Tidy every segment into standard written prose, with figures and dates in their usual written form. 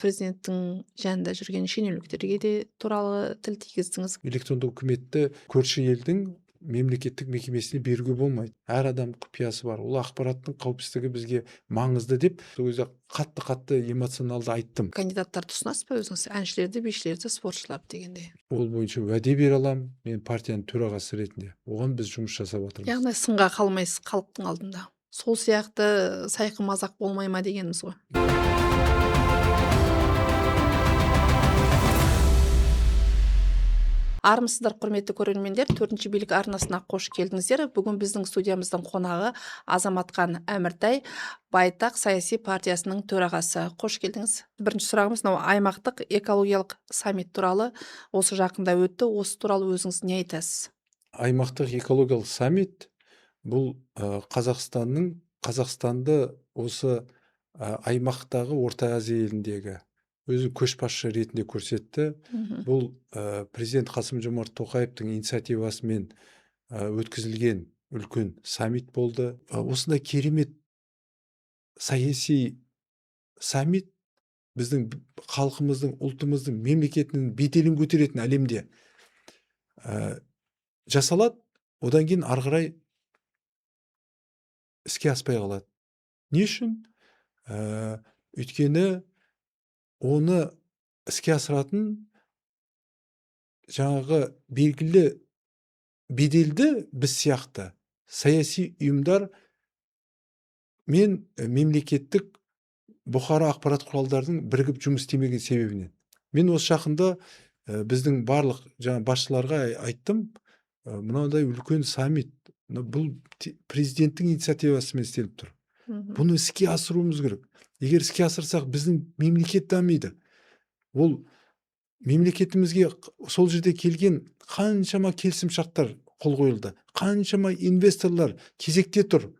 президенттің жанында жүрген шенеуніктерге де туралы тіл тигіздіңіз. Электрондық үкіметті көрші елдің мемлекеттік мекемесіне беруге болмайды. Әр адам құпиясы бар. Ол ақпараттың қауіпсіздігі бізге маңызды деп сол кезде қатты эмоционалды айттым. Кандидаттарды ұсынасыз ба өзіңіз? Әншілерді, бишілерді, спортшыларды дегенде. Ол бойынша уәде бере аламын, мен партияның төрағасы ретінде. Оған біз жұмыс жасап жатырмыз. Яғни сынға қалмайсыз халықтың алдында. Сол сияқты сайқы мазақ болмай ма дегеніміз ғой. Армысыздар, құрметті көрермендер, 4-ші билік арнасына қош келдіңіздер. Бүгін біздің студиямыздың қонағы Азаматқан Әміртай, Байтақ саяси партиясының төрағасы. Қош келдіңіз. Бірінші сұрағымыз мынау аймақтық экологиялық саммит туралы. Осы жақында өтті. Осы туралы өзіңіз не айтасыз? Аймақтық экологиялық саммит бұл Қазақстанды осы аймақтағы Орта Азия еліндегі өзі көшбасшы ретінде көрсетті. Бұл президент Қасым-Жомарт Тоқаевтың инициативасымен өткізілген үлкен саммит болды. Осындай керемет саяси саммит біздің халқымыздың, ұлтымыздың, мемлекетінің беделін көтеретін әлемде жасалады. Одан кейін ары қарай іске аспай қалады. Не үшін? Өйткені оны іске асыратын жаңағы белгілі беделді біз сияқты саяси ұйымдар мен мемлекеттік бұқара ақпарат құралдардың бірігіп жұмыс істемеген себебінен. Мен осы жақында біздің барлық басшыларға айттым, мынандай үлкен саммит, бұл президенттің инициативасымен істеліп тұр. Бұны іске асыруымыз керек. Егер іске асырсақ, біздің мемлекет дамиды. Ол мемлекетімізге сол жерде келген қаншама келісімшарттар қол қойылды. Қаншама инвесторлар кезекте тұр.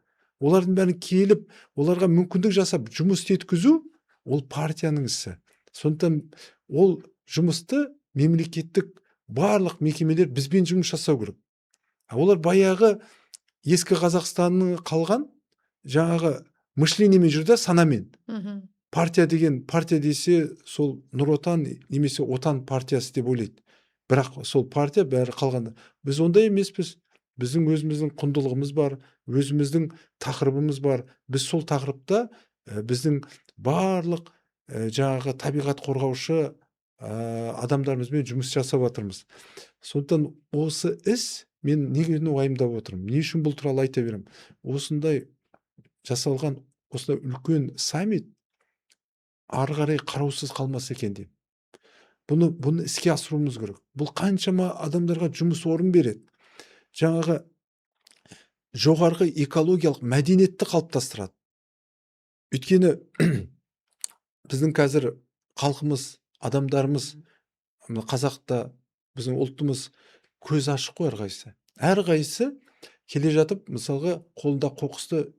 Олардың бәрін келіп, оларға мүмкіндік жасап, жұмыс еткізу, ол партияның ісі. Сондықтан ол жұмысты мемлекеттік барлық мекемелер бізбен жұмыс жасау керек. Олар баяғы ескі Қазақстанның қалған жаңағы мышлениемен жүрді, санамен. Партия десе сол Нұр Отан немесе Отан партиясы деп ойлайды. Бірақ сол партия бәрі қалғанда. Біз ондай емеспіз. Біздің өзіміздің құндылығымыз бар, өзіміздің тақырыбымыз бар. Біз сол тақырыпта біздің барлық жаңағы табиғат қорғаушы адамдарымызбен жұмыс жасап жатырмыз. Сондықтан осы іс мен неге уайымдап отырмын? Не үшін бұл туралы айта беремін? Осындай жасалған осындай үлкен саммит ары қарай қараусыз қалмас екен деп. Бұны іске асыруымыз керек. Бұл қаншама адамдарға жұмыс орын береді. Жаңағы жоғарғы экологиялық мәдениетті қалыптастырады. Өйткені біздің қазір халқымыз, адамдарымыз, қазақта біздің ұлтымыз көз ашық қой әрқайсысы. Әрқайсысы келе жатып, мысалға қолында қоқысты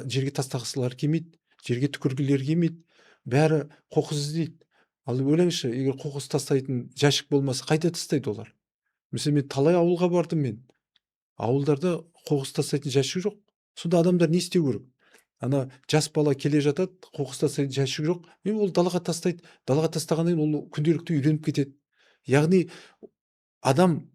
жерге тастағысылар келмейді, жерге түкіргілер келмейді. Бәрі қоқыс іздейді. Ал ойлаңызшы, егер қоқыс тастайтын жәшік болмаса, қайда тастайды олар? Мысалы, мен талай ауылға бардым мен. Ауылдарда қоқыс тастайтын жәшік жоқ. Сонда адамдар не істеу керек? Ана жас бала келе жатады, қоқыс тастайтын жәшік жоқ. Мен ол далаға тастайды. Далаға тастағаннан кейін ол күнделікті үйреніп кетеді. Яғни адам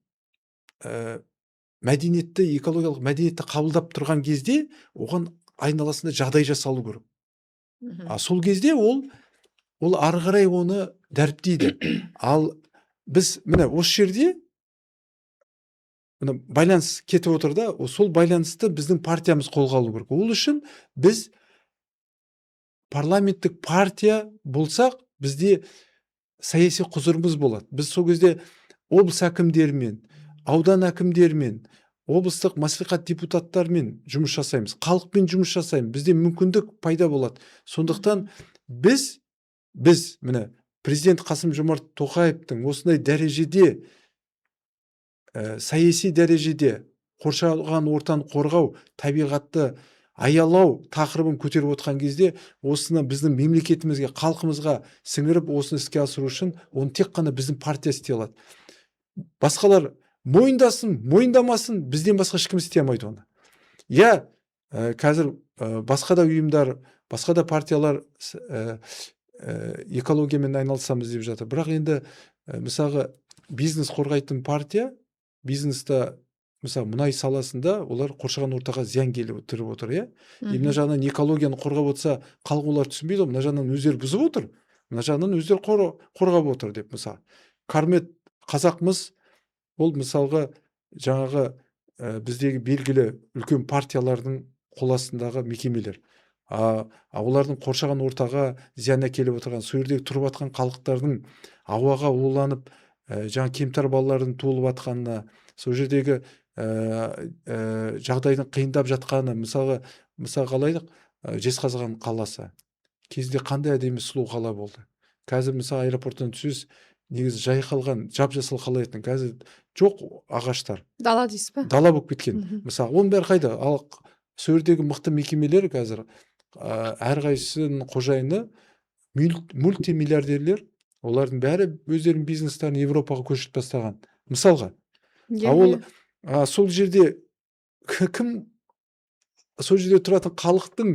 мәдениетті, экологиялық мәдениетті қабылдап тұрған кезде оған айналасында жағдай жасалу керек. Сол кезде ол ары қарай оны дәріптейді. Ал біз міне осы жерде байланыс кетіп отыр да, сол байланысты біздің партиямыз қолға алу керек. Ол үшін біз парламенттік партия болсақ, бізде саяси құзырымыз болады. Біз сол кезде облыс әкімдерімен, аудан әкімдерімен, облыстық мәслихат депутаттарымен жұмыс жасаймыз, халықпен жұмыс жасаймыз. Бізде мүмкіндік пайда болады. Сондықтан біз міне президент Қасым-Жомарт Тоқаевтың осындай дәрежеде саяси дәрежеде қоршалған ортаны қорғау, табиғатты аялау тақырыбын көтеріп отқан кезде, осыны біздің мемлекетімізге, халқымызға сіңіріп, осыны іске асыру үшін, оны тек қана біздің партия істей алады. Басқалар мойындасын, мойындамасын, бізден басқа ешкім істей алмайды оны. Қазір басқа да ұйымдар, басқа да партиялар экологиямен айналысамыз деп жатыр. Бірақ енді мысалға бизнес қорғайтын партия, бизнеста мысалы мұнай саласында олар қоршаған ортаға зиян келтіріп отыр, иә. И мына жағынан экологияны қорғап отырса, халық олар түсінбейді ғой, мына жағынан өздері бұзып отыр, мына жағынан өздері қорғап отыр деп. Мысалы Кармет қазақмыз, ол мысалға жаңағы біздегі белгілі үлкен партиялардың қол астындағы мекемелер. Олардың қоршаған ортаға зиян әкеліп отырған, сол жердегі тұрып жатқан халықтардың ауаға уланып, жаңа кемтар балалардың туылып жатқанына, сол жердегі жағдайдың қиындап жатқаны, мысалға қалайдық, Жезқазған қаласы кезінде қандай әдемі сұлу қала болды. Қазір мысалы аэропорттан түсесіз, негізі жайқалған, жап-жасыл қала еді. Қазір жоқ ағаштар. Дала дейсіз ба? Дала болып кеткен. Мысалы, оның бәрі қайда? Ал сол жердегі мықты мекемелер қазір әрқайсысының қожайыны мультимиллиардерлер, олардың бәрі өздерінің бизнестерін Европаға көшіріп тастаған. Мысалға. Ол сол жерде кім, сол жерде тұратын халықтың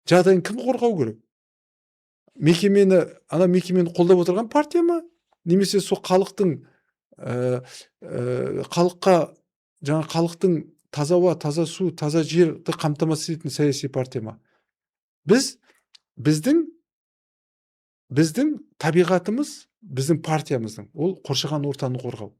жағдайын кім қорғау керек? Мекемені қолдап отырған партия ма? Немесе сол халықтың халыққа, жаңа халықтың таза ауа, таза су, таза жерді қамтамасыз ететін саяси партия ма? Біздің табиғатымыз, біздің партиямыздың, ол қоршаған ортаны қорғау.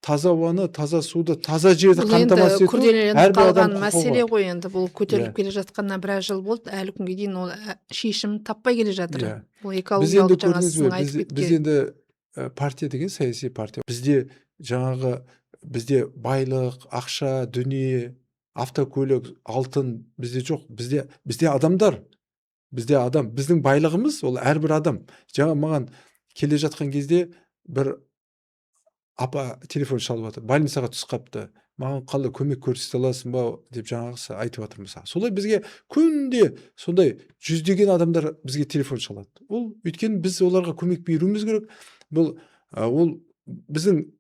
Таза ауаны, таза суды, таза жерді қамтамасыз ету. Бұл енді күрделеніп қалған мәселе ғой, енді бұл көтеріліп келе жатқанына біраз жыл болды, әлі күнге дейін ол шешім таппай келе жатыр. Бұл экологиялық жаңа сіздің айтып кеткен. Біз енді партия деген саяси партия. Бізде байлық, ақша, дүние, автокөлік, алтын бізде жоқ. Бізде адамдар. Бізде адам. Біздің байлығымыз ол әрбір адам. Жаңа маған келе жатқан кезде бір апа телефон шалып жатыр. Больницаға түсіп қапты. Маған қалай көмек көрсете аласың ба деп жаңағысы айтып жатыр мысалы. Солай бізге күнде сондай жүздеген адамдар бізге телефон шалады. Ол өйткені біз оларға көмек беруіміз керек. Ол біздің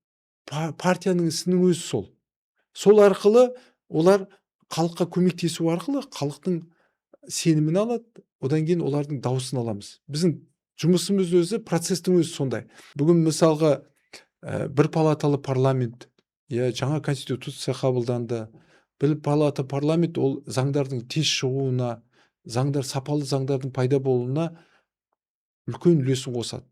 партияның ісінің өзі сол. Сол арқылы олар халыққа көмектесу арқылы халықтың сенімін алады. Одан кейін олардың дауысын аламыз. Біздің жұмысымыз өзі, процестің өзі сондай. Бүгін мысалға бір палаталы парламент, жаңа конституция қабылданды. Бір палата парламент ол заңдардың тез шығуына, сапалы заңдардың пайда болуына үлкен үлесін қосады.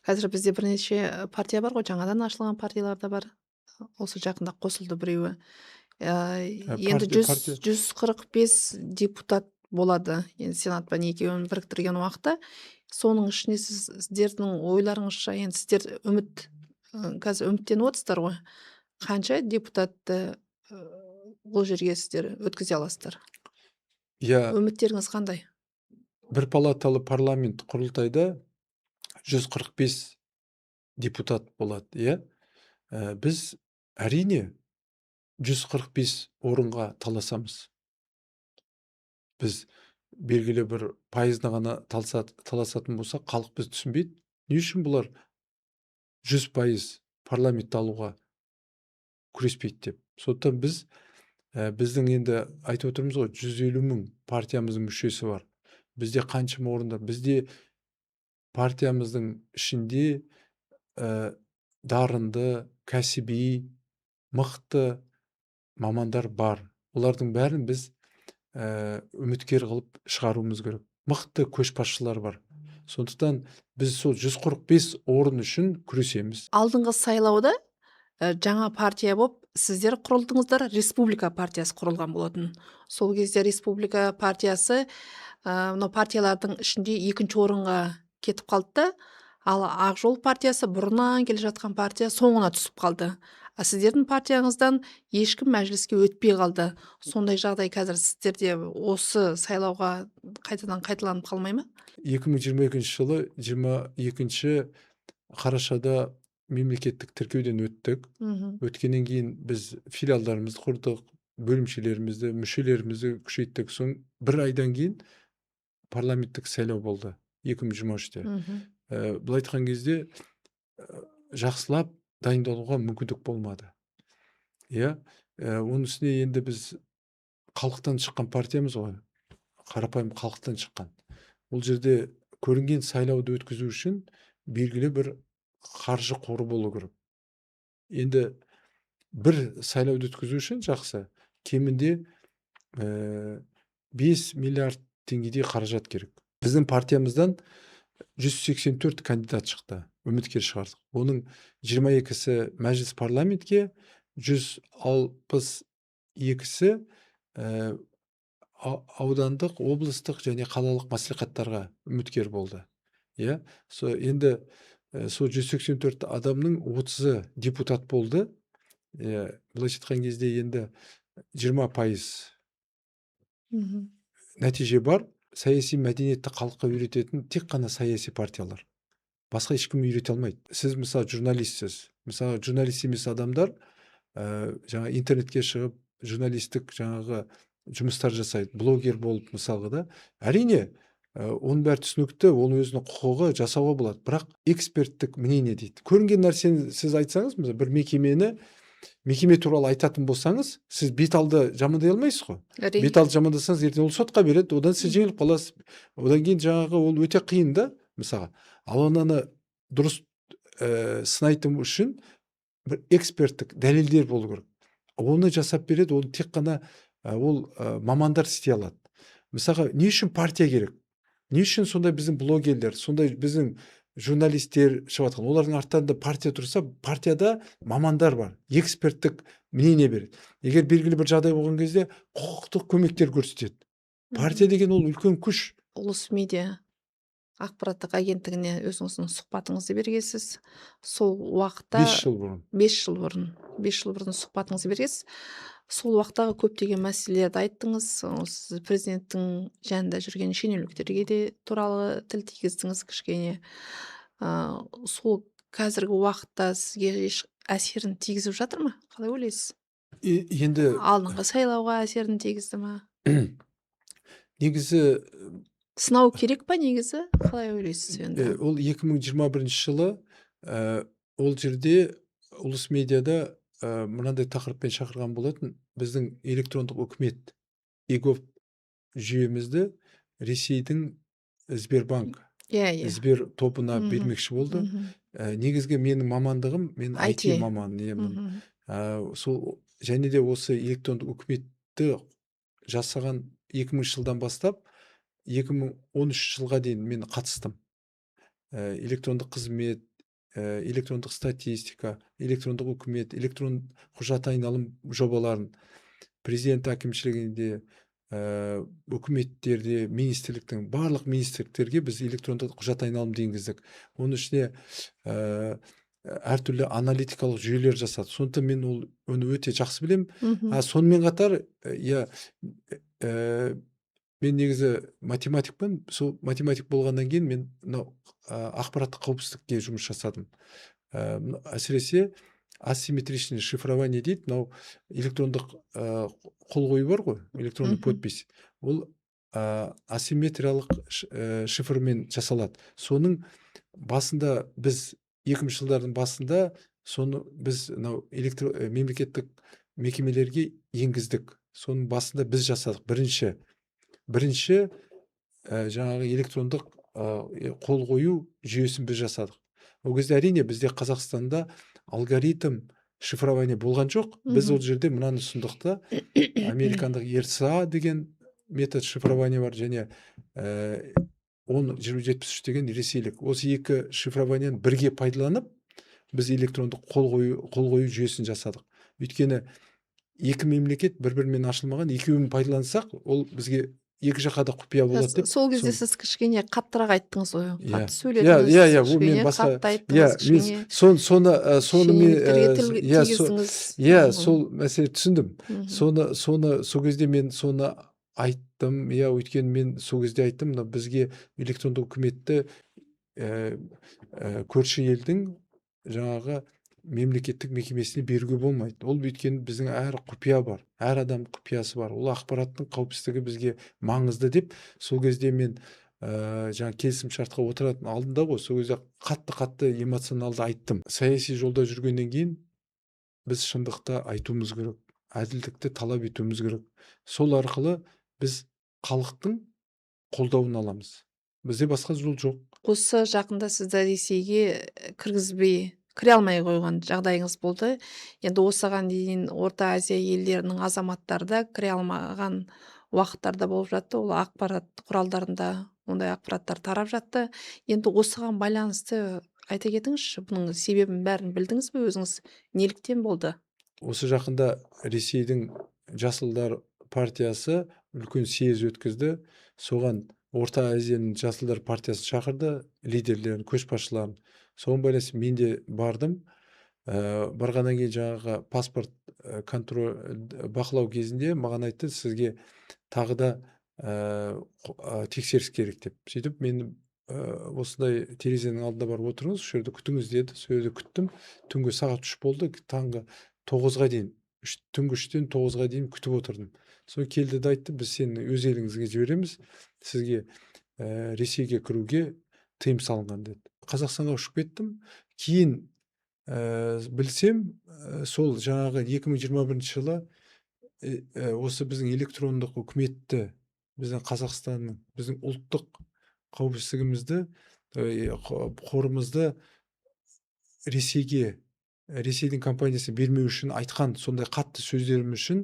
Қазір бізде бірнеше партия бар ғой, жаңадан ашылған партиялар да бар. Осы жақында қосылды біреуі. Енді 145 депутат болады. Енді сенатпен екеуін біріктірген уақытта. Соның ішіне сіздердің ойларыңызша, енді сіздер қазір үміттеніп отырсыздар ғой. Қанша депутатты бұл жерге сіздер өткізе аласыздар? Үміттеріңіз қандай? Бір палаталы парламент құрылтайда 145 депутат болады, біз әрине 145 орынға таласамыз. Біз белгілі бір пайызды ғана таласатын болса, халық біз түсінбейді. Не үшін бұлар 100% парламентті алуға күреспейді деп. Сондықтан біздің енді айтып отырмыз ғой, 150 мың партиямыздың мүшесі бар. Бізде қаншама орындар? Бізде партиямыздың ішінде дарынды, кәсіби, мықты мамандар бар. Олардың бәрін біз үміткер қылып шығаруымыз керек. Мықты көшбасшылар бар. Сондықтан біз сол 145 орын үшін күресеміз. Алдыңғы сайлауда жаңа партия болып сіздер құрылдыңыздар, республика партиясы құрылған болатын. Сол кезде республика партиясы партиялардың ішінде екінші орынға кетіп қалды. Ал Ақжол партиясы, бұрыннан келе жатқан партия, соңына түсіп қалды. Сіздердің партияңыздан ешкім мәжіліске өтпей қалды. Сондай жағдай қазір сіздерде осы сайлауға қайталанып қалмай ма? 2022 жылы 22 қарашада мемлекеттік тіркеуден өттік. Өткеннен кейін біз филиалдарымызды құрдық, бөлімшелерімізді, мүшелерімізді күшейттік. Соң бір айдан кейін парламенттік сайлау болды 2023-те. Бұл айтқан кезде жақсылап дайындалуға мүмкіндік болмады. Оның үстіне енді біз халықтан шыққан партиямыз ғой. Қарапайым халықтан шыққан. ол жерде көрінген сайлауды өткізу үшін белгілі бір қаржы қоры болу керек. Енді бір сайлауды өткізу үшін жақсы кемінде 5 миллиард теңгедей қаражат керек. Біздің партиямыздан 184 кандидат шықты, үміткер шығардық. Оның 22-сі мәжіліс парламентке, 162-сі аудандық, облыстық және қалалық мәслихаттарға үміткер болды. Иә, енді сол 184 адамның 30-ы депутат болды. Былайша айтқан кезде енді 20% нәтиже бар. Саяси мәдениетті халыққа үйрететін тек қана саяси партиялар. Басқа ешкім үйрете алмайды. Сіз мысалы журналистсіз. Мысалы журналист емес адамдар жаңа интернетке шығып журналистік жаңағы жұмыстар жасайды. Блогер болып мысалға да. Әрине, оның бәрі түсінікті, оның өзінің құқығы жасауға болады. Бірақ эксперттік мнение дейді. Көрінген нәрсені сіз айтсаңыз, мысалы бір мекеме туралы айтатын болсаңыз, сіз бет алды жамандай алмайсыз ғой. Бет алды жамандасаңыз, ертең ол сотқа береді, одан сіз жеңіліп қаласыз. Одан кейін жаңағы ол өте қиын да, мысалға. Ал онаны дұрыс сынайтын үшін бір эксперттік дәлелдер болу керек. Оны жасап береді, оны тек қана ол мамандар істей алады. Мысалға, не үшін партия керек? Не үшін сондай біздің блогерлер, сондай біздің журналистер шығып жатқан? Олардың артында партия тұрса, партияда мамандар бар, эксперттік мнение береді. Егер белгілі бір жағдай болған кезде құқықтық көмектер көрсетеді. Партия деген ол үлкен күш. Ұлыс медиа ақпараттық агенттігіне өзіңіздің сұхбатыңызды бергенсіз. Сол уақытта 5 жыл бұрын сұхбатыңызды бергенсіз. Сол уақыттағы көптеген мәселелерді айттыңыз. Сіз президенттің жанында жүрген шенеуніктерге де туралы тіл тигіздіңіз кішкене. Сол қазіргі уақытта сізге еш әсерін тигізіп жатыр ма? Қалай ойлайсыз? Енді алдыңғы сайлауға әсерін тигізді ма? Негізі сынау керек па негізі? Қалай ойлайсыз енді? Ол 2021 жылы ол жерде ұлыс медиада мынандай тақырыппен шақырған болатын. Біздің электрондық үкімет егов жүйемізді Ресейдің Сбербанк Сбер тобына бермекші болды. Негізгі менің мамандығым, мен IT маманымын. Және де осы электрондық үкіметті жасаған 2000 жылдан бастап 2013 жылға дейін мен қатыстым. Электрондық қызмет, электрондық статистика, электрондық үкімет, электрондық құжат айналым жобаларын президент әкімшілігінде, үкіметтерде, министрліктің барлық министрліктерге біз электрондық құжат айналымды енгіздік. Оның ішіне әртүрлі аналитикалық жүйелер жасады. Сондықтан мен оны өте жақсы білем. Сонымен қатар, мен негізі математикпін. Сол математик болғаннан кейін мен ақпараттық қауіпсіздікке жұмыс жасадым. Әсіресе асимметричный шифрование дейді. Мынау электрондық қол қою бар ғой, электронный подпись. Ол асимметриялық шифрмен жасалады. Соның басында біз 2000 жылдардың басында соны біз мемлекеттік мекемелерге енгіздік. Соның басында біз жасадық. Бірінші жаңағы электрондық қол қою жүйесін біз жасадық. Ол кезде әрине бізде Қазақстанда алгоритм шифрование болған жоқ. Біз ол жерде мынаны ұсындық та, американдық ERSA деген метод шифрование бар, және 10-2073 деген ресейлік. Осы екі шифрованияны бірге пайдаланып, біз электрондық қол қою жүйесін жасадық. Өйткені екі мемлекет бір-бірімен ашылмаған, екеуін пайдалансақ, ол бізге екі жаққа да құпия болады деп. Сол кезде сіз кішкене қаттырақ айттыңыз ғой. Қатты сөйледіңіз, кішкене қатты айттыңыз, сол мәселе түсіндім. Сол кезде мен соны айттым. Өйткені мен сол кезде айттым, бізге электрондық үкіметті көрші елдің жаңағы мемлекеттік мекемесіне беруге болмайды. Ол өйткені біздің әр құпия бар, әр адам құпиясы бар. Ол ақпараттың қауіпсіздігі бізге маңызды деп, сол кезде мен жаңа келісім шартқа отыратын алдында ғой, сол кезде қатты эмоционалды айттым. Саяси жолда жүргеннен кейін біз шындықты айтуымыз керек, әділдікті талап етуіміз керек. Сол арқылы біз халықтың қолдауын аламыз. Бізде басқа жол жоқ. Осы жақында сізді Ресейге кіре алмай қойған жағдайыңыз болды. Енді осыған дейін Орта Азия елдерінің азаматтары да кіре алмаған уақыттарда болып жатты. Ол ақпарат құралдарында ондай ақпараттар тарап жатты. Енді осыған байланысты айта кетіңізші, бұның себебін бәрін білдіңіз бе өзіңіз? Неліктен болды? Осы жақында Ресейдің Жасылдар партиясы үлкен съезд өткізді. Соған Орта Азияның Жасылдар партиясы шақырды, лидерлерін, көшбасшыларын. Соған байланысты мен де бардым. Барғаннан кейін жаңағы паспорт бақылау кезінде маған айтты, сізге тағы да тексеріс керек деп. Сөйтіп мен осындай терезенің алдына барып отырыңыз, осы жерде күтіңіз деді. Сол жерде күттім. Түнгі сағат 3 болды, таңғы 9-ға дейін, түнгі 3-тен 9-ға дейін күтіп отырдым. Сол келді де айтты, біз сені өз еліңізге жібереміз, сізге Ресейге кіруге тыйым салынған деді. Қазақстанға ұшып кеттім. Кейін білсем, сол жаңағы 2021 жылы осы біздің электрондық үкіметті, біздің Қазақстанның, біздің ұлттық қауіпсіздігімізді, қорымызды Ресейдің компаниясы бермеу үшін айтқан сондай қатты сөздерім үшін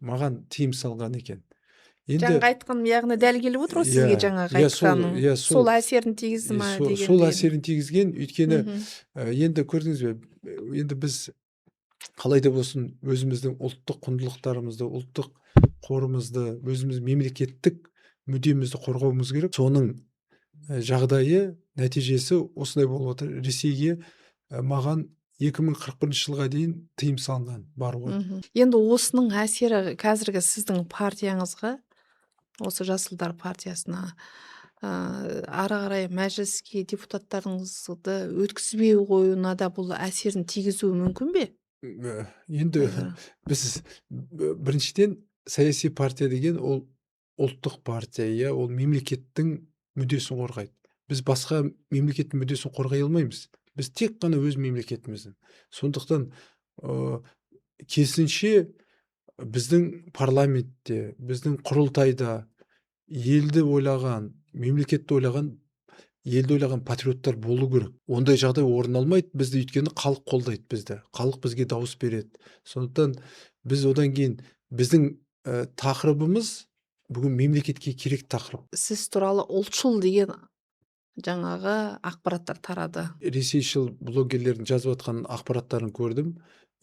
маған тыйым салған екен. Жаңағы айтқан, яғни дәл келіп отыр ғой сізге жаңағы айтқаның. Сол әсерін тигізді ма деген. Сол әсерін тигізген. Өйткені енді көрдіңіз бе, енді біз қалай да болсын өзіміздің ұлттық құндылықтарымызды, ұлттық қорымызды, өзіміз мемлекеттік мүддемізді қорғауымыз керек. Соның жағдайы, нәтижесі осындай болып отыр. Ресейге маған 2041 жылға дейін тыйым салынған баруға. Енді осының әсері қазіргі сіздің партияңызға, осы Жасылдар партиясына ары қарай мәжіліске депутаттарыңызды өткізбей қоюына да бұл әсерін тигізуі мүмкін бе? Енді біз біріншіден саяси партия деген ол ұлттық партия, ол мемлекеттің мүддесін қорғайды. Біз басқа мемлекеттің мүддесін қорғай алмаймыз. Біз тек қана өз мемлекетіміздің. Сондықтан керісінше біздің парламентте, біздің құрылтайда елді ойлаған, мемлекетті ойлаған, елді ойлаған патриоттар болу керек. Ондай жағдай орын алмайды бізді, өйткені халық қолдайды бізді. Халық бізге дауыс береді. Сондықтан біз одан кейін біздің тақырыбымыз бүгін мемлекетке керек тақырып. Сіз туралы ұлтшыл деген жаңағы ақпараттар тарады. Ресейшіл блогерлердің жазып жатқан ақпараттарын көрдім.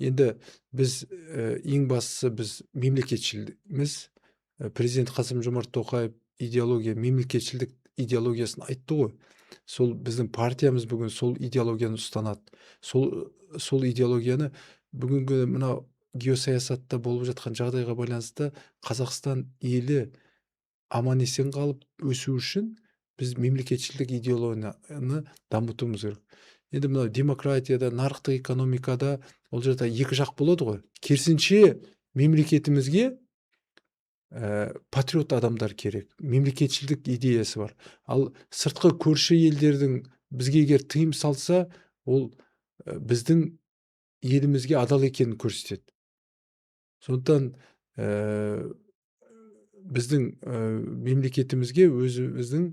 Енді біз ең бастысы біз мемлекетшілміз. Президент Қасым-Жомарт Тоқаев мемлекетшілдік идеологиясын айтты ғой. Сол біздің партиямыз бүгін сол идеологияны ұстанады. Сол идеологияны бүгінгі мынау геосаясатта болып жатқан жағдайға байланысты Қазақстан елі аман есен қалып өсу үшін біз мемлекетшілдік идеологияны дамытуымыз керек. Енді мынау демократияда, нарықтық экономикада ол жерде екі жақ болады ғой. Керісінше мемлекетімізге патриот адамдар керек. Мемлекетшілдік идеясы бар. Ал сыртқы көрші елдердің бізге егер тыйым салса, ол біздің елімізге адал екенін көрсетеді. Сондықтан біздің мемлекетімізге өзіміздің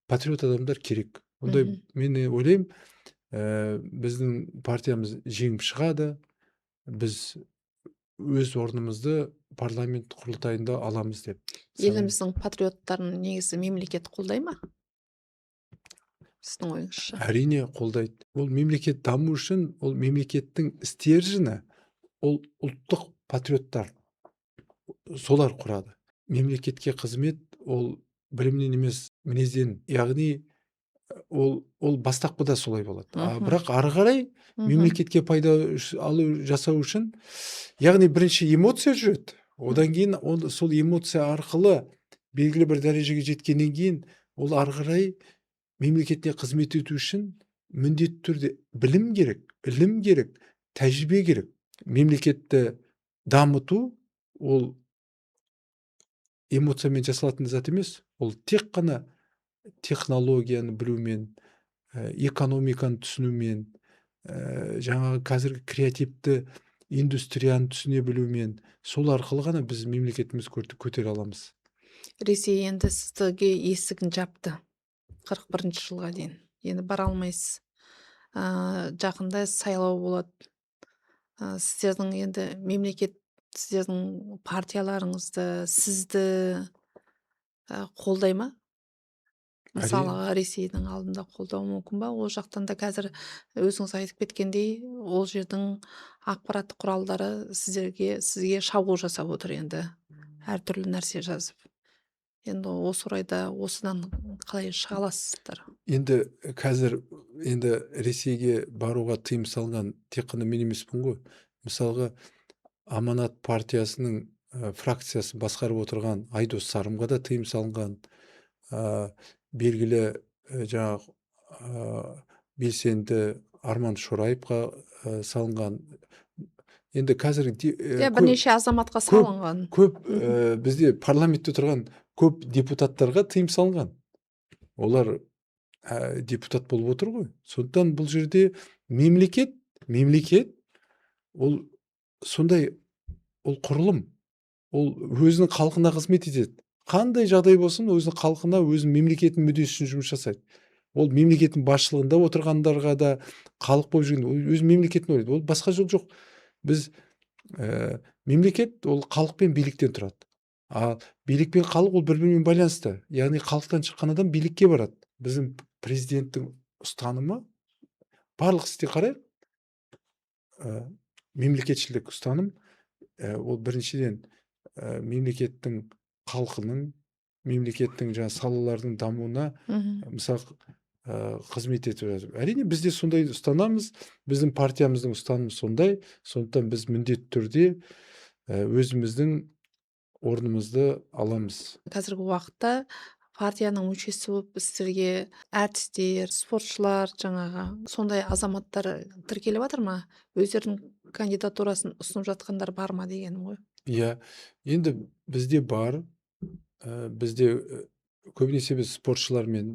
патриот адамдар керек. Ондай мен ойлаймын, біздің партиямыз жеңіп шығады. Біз өз орнымызды парламент құрылтайында аламыз деп. Еліміздің патриоттарын негізі мемлекет қолдай ма? Сіздің ойыңызша? Әрине қолдайды. Ол мемлекет даму үшін, ол мемлекеттің стержені, ол ұлттық патриоттар. Солар құрады. Мемлекетке қызмет ол білімнен емес, мінезден. Яғни ол бастапқыда солай болады. Бірақ ары қарай мемлекетке пайда жасау үшін, яғни бірінші эмоция жүреді. Одан кейін сол эмоция арқылы белгілі бір дәрежеге жеткеннен кейін ол ары қарай мемлекетіне қызмет ету үшін міндетті түрде білім керек, ілім керек, тәжірибе керек. Мемлекетті дамыту ол эмоциямен жасалатын зат емес. Ол тек қана технологияны білумен, экономиканы түсінумен, жаңағы қазіргі креативті индустрияны түсіне білумен, сол арқылы ғана біз мемлекетіміз көтере аламыз. Ресей енді сізге есігін жапты. 41 жылға дейін. Енді бара алмайсыз. Жақында сайлау болады. Сіздердің енді мемлекет сіздердің партияларыңызды, сізді қолдай ма? Мысалы, Ресейдің алдында қолдауы мүмкін ба? Ол жақтан да қазір өзіңіз айтып кеткендей, ол жердің ақпараттық құралдары сізге шабуыл жасап отыр енді. Әртүрлі нәрсе жазып. Енді осы орайда осыдан қалай шыға аласыздар? Енді қазір енді Ресейге баруға тыйым салған тек қана мен емеспін ғой. Мысалға, Аманат партиясының фракциясын басқарып отырған Айдос Сарымға да тыйым салынған. Белгілі жаңағы белсенді Арман Шораевқа салынған. Енді қазір бірнеше азаматқа салынған. көп бізде парламентте тұрған көп депутаттарға тыйым салынған. Олар депутат болып отыр ғой. Сондықтан бұл жерде мемлекет ол сондай, ол құрылым, ол өзінің халқына қызмет етеді. Қандай жағдай болсын, өзінің халқына, өзінің мемлекетінің мүддесі үшін жұмыс жасайды. Ол мемлекеттің басшылығында отырғандарға да, халық болып жүрген, өз мемлекетін ойлайды. Ол басқа жол жоқ. Біз мемлекет ол халық пен биліктен тұрады. Ал билік пен халық ол бір-бірімен байланысты. Яғни халықтан шыққан адам билікке барады. Біздің президенттің ұстанымы барлық істе қарайық, мемлекетшілдік ұстаным, ол біріншіден мемлекеттің, халқының, мемлекеттің салалардың дамуына мысалы қызмет етіп жатыр. Әрине бізде сондай ұстанамыз, біздің партиямыздың ұстанымы сондай. Сондықтан біз міндетті түрде өзіміздің орнымызды аламыз. Қазіргі уақытта партияның мүшесі болып сіздерге әртістер, спортшылар, жаңағы сондай азаматтар тіркеліп жатыр ма? Өздерінің кандидатурасын ұсынып жатқандар бар ма дегенім ғой. Иә, енді бізде бар. Бізде көбінесе біз спортшылармен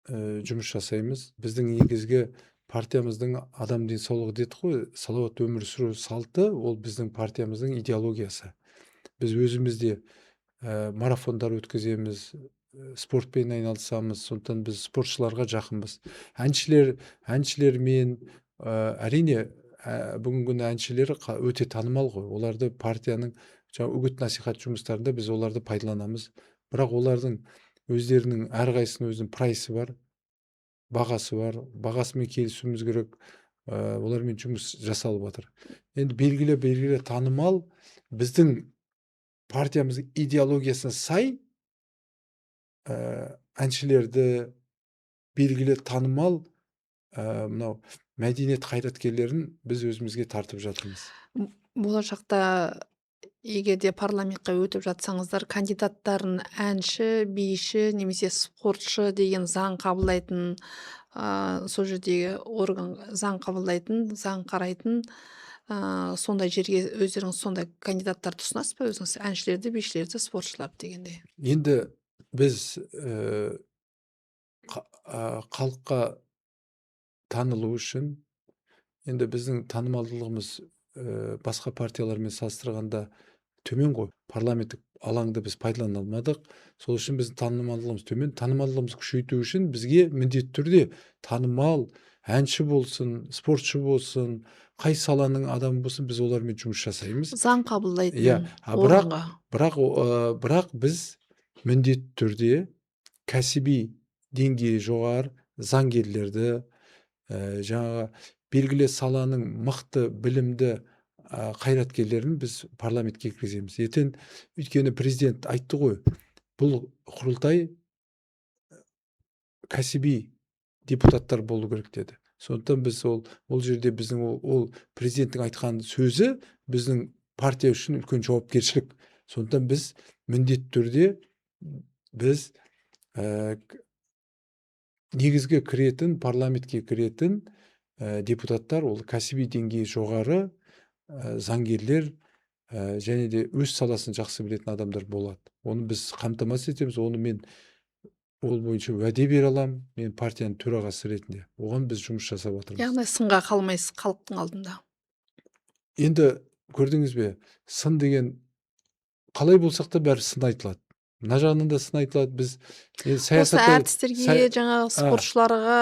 жұмыс жасаймыз. Біздің негізгі партиямыздың адам денсаулығы дедік қой, салауатты өмір сүру салты, ол біздің партиямыздың идеологиясы. Біз өзімізде марафондар өткіземіз, спортпен айналысамыз. Сондықтан біз спортшыларға жақынбыз. Әншілермен, әрине, бүгінгі күні әншілер өте танымал ғой. Оларды партияның үгіт насихат жұмыстарында біз оларды пайдаланамыз. Бірақ олардың өздерінің әрқайсысының өзінің прайсы бар, бағасы бар. Бағасымен келісуіміз керек. Олармен жұмыс жасалып жатыр. Енді белгілі танымал, біздің партиямыздың идеологиясына сай әншілерді, белгілі танымал мынау мәдениет қайраткерлерін біз өзімізге тартып жатырмыз. Болашақта егер де парламентке өтіп жатсаңыздар, кандидаттарын әнші, биші немесе спортшы деген заң қабылдайтын, сол жердегі орган заң қабылдайтын, заң қарайтын сондай жерге өздеріңіз сондай кандидаттарды ұсынасыз ба өзіңіз? Әншілерді, бишілерді, спортшыларды дегендей. Енді біз халыққа танылу үшін, енді біздің танымалдылығымыз басқа партиялармен салыстырғанда төмен ғой. Парламенттік алаңды біз пайдалана алмадық. Сол үшін біздің танымалдылығымыз төмен. Танымалдылығымызды күшейту үшін бізге міндетті түрде танымал әнші болсын, спортшы болсын, қай саланың адамы болсын, біз олармен жұмыс жасаймыз. Заң қабылдайтын орынға. Бірақ біз міндетті түрде кәсіби деңгейі жоғары заңгерлерді, жаңағы белгілі саланың мықты, білімді қайраткерлерін біз парламентке кіргіземіз. Өйткені президент айтты ғой, бұл құрылтай кәсіби депутаттар болу керек деді. Сондықтан біз ол жерде біздің ол президенттің айтқан сөзі біздің партия үшін үлкен жауапкершілік. Сондықтан біз міндетті түрде біз негізгі кіретін, парламентке кіретін депутаттар ол кәсіби деңгейі жоғары заңгерлер және де өз саласын жақсы білетін адамдар болады. Оны біз қамтамасыз етеміз. Оны мен ол бойынша уәде бере аламын. Мен партияның төрағасы ретінде. Оған біз жұмыс жасап жатырмыз. Яғни сынға қалмайсыз халықтың алдында. Енді көрдіңіз бе, сын деген қалай болсақ та бәрі сын айтылады. мына жағынан да сын айтылады. Біз Осы саясатта әртістерге, жаңағы спортшыларға,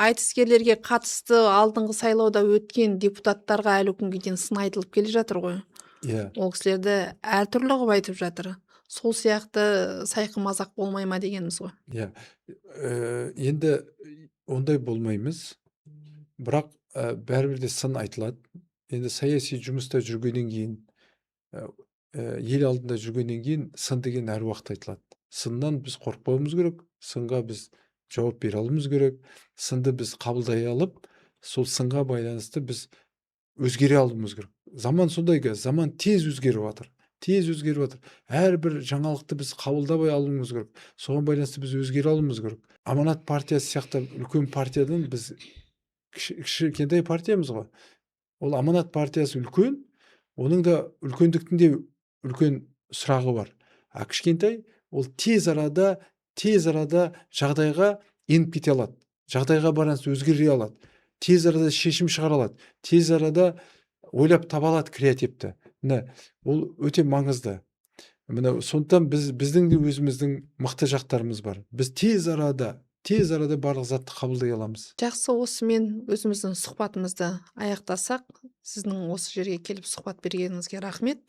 айтыскерлерге қатысты алдыңғы сайлауда өткен депутаттарға әлі күнге дейін сын айтылып келе жатыр ғой. иә Ол кісілерді әртүрлі қылып айтып жатыр. Сол сияқты сайқы мазақ болмай ма дегеніміз ғой. иә енді ондай болмаймыз, бірақ бәрібір де сын айтылады. Енді саяси жұмыста жүргеннен кейін, ел алдында жүргеннен кейін сын деген әр уақытта айтылады. Сыннан біз қорықпауымыз керек, сынға біз жауап бере алуымыз керек, сынды біз қабылдай алып, сол сынға байланысты біз өзгере алуымыз керек. Заман сондай, заман тез өзгеріп жатыр. Әрбір жаңалықты біз қабылдабай алуымыз керек. Соған байланысты біз өзгере алуымыз керек. Аманат партиясы сияқты үлкен партиядан біз кішкентай партиямыз ғой. Ол Аманат партиясы үлкен, оның да үлкендіктің де үлкен сұрағы бар. А кішкентай ол тез арада жағдайға еніп кете алады. Жағдайға байланысты өзгере алады. Тез арада шешім шығара алады. Тез арада ойлап таба алады креативті. Міне, ол өте маңызды. Міне, сондықтан біздің де өзіміздің мықты жақтарымыз бар. Біз тез арада барлық затты қабылдай аламыз. Жақсы, осымен өзіміздің сұхбатымызды аяқтасақ, сіздің осы жерге келіп сұхбат бергеніңізге рахмет.